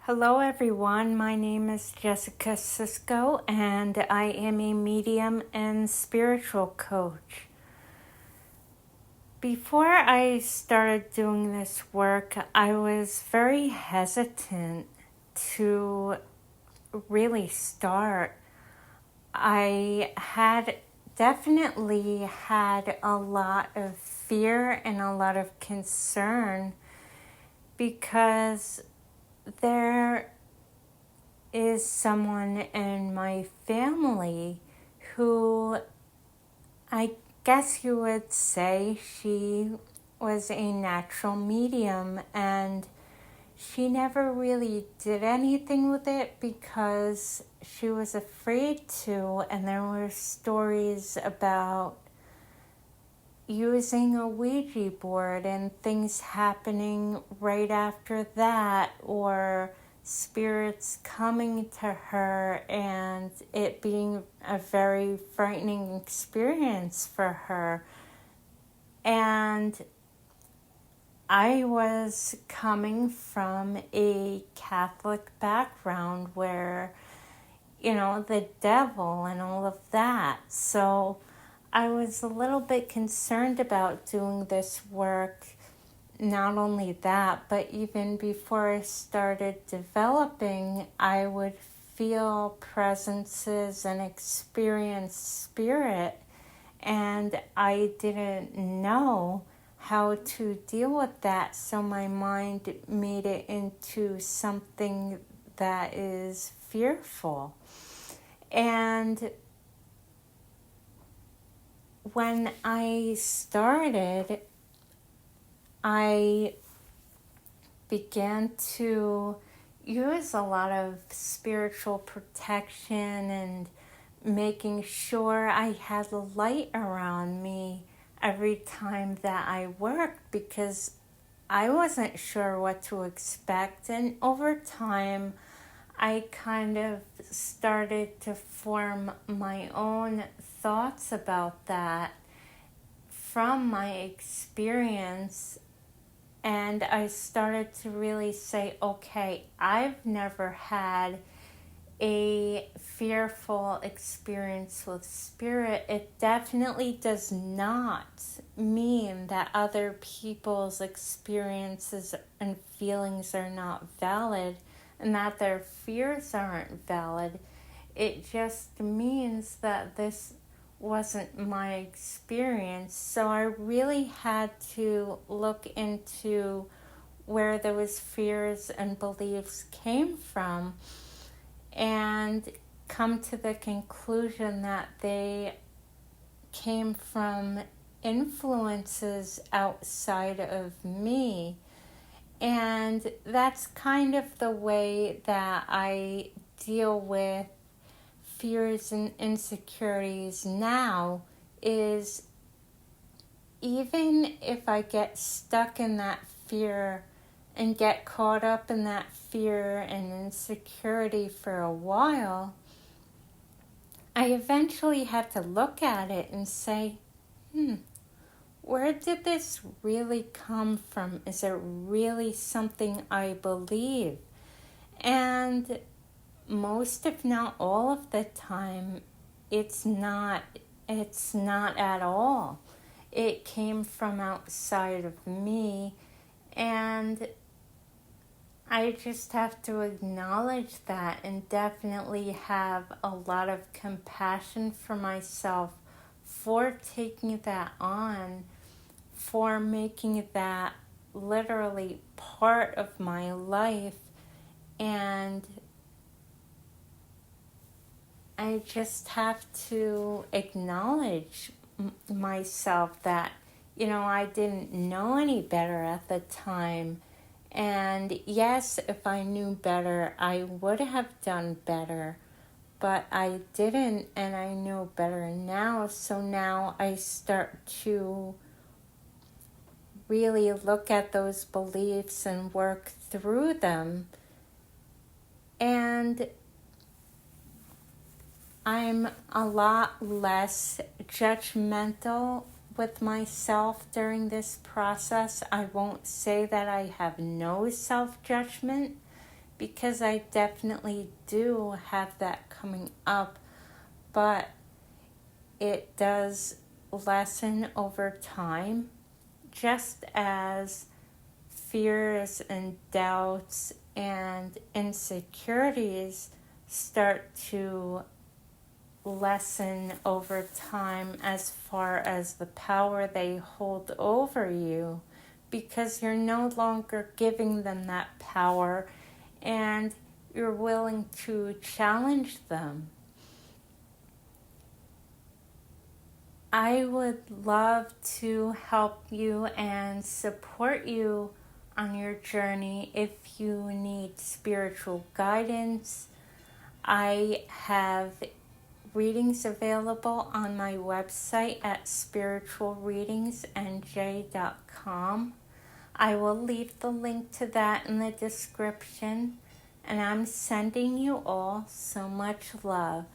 Hello, everyone. My name is Jessica Sisko, and I am a medium and spiritual coach. Before I started doing this work, I was very hesitant to really start. I had definitely had a lot of fear and a lot of concern because there is someone in my family who I guess you would say she was a natural medium, and she never really did anything with it because she was afraid to, and there were stories about using a Ouija board and things happening right after that, or spirits coming to her and it being a very frightening experience for her. And I was coming from a Catholic background where, the devil and all of that. So I was a little bit concerned about doing this work. Not only that, but even before I started developing, I would feel presences and experience spirit, and I didn't know how to deal with that, so my mind made it into something that is fearful. And when I started, I began to use a lot of spiritual protection and making sure I had light around me every time that I worked, because I wasn't sure what to expect. And over time, I kind of started to form my own thoughts about that from my experience. And I started to really say, okay, I've never had a fearful experience with spirit. It definitely does not mean that other people's experiences and feelings are not valid and that their fears aren't valid. It just means that this wasn't my experience. So I really had to look into where those fears and beliefs came from and come to the conclusion that they came from influences outside of me. And that's kind of the way that I deal with fears and insecurities now, is even if I get stuck in that fear and get caught up in that fear and insecurity for a while, I eventually have to look at it and say, where did this really come from? Is it really something I believe? And most, if not all of the time, it's not at all. It came from outside of me, and I just have to acknowledge that and definitely have a lot of compassion for myself for taking that on, for making that literally part of my life. And I just have to acknowledge myself that, I didn't know any better at the time. And yes, if I knew better, I would have done better. But I didn't, and I know better now. So now I start to really look at those beliefs and work through them. And I'm a lot less judgmental with myself during this process. I won't say that I have no self-judgment, because I definitely do have that coming up, but it does lessen over time, just as fears and doubts and insecurities start to lessen over time as far as the power they hold over you, because you're no longer giving them that power and you're willing to challenge them. I would love to help you and support you on your journey. If you need spiritual guidance, I have readings available on my website at spiritualreadingsnj.com. I will leave the link to that in the description, and I'm sending you all so much love.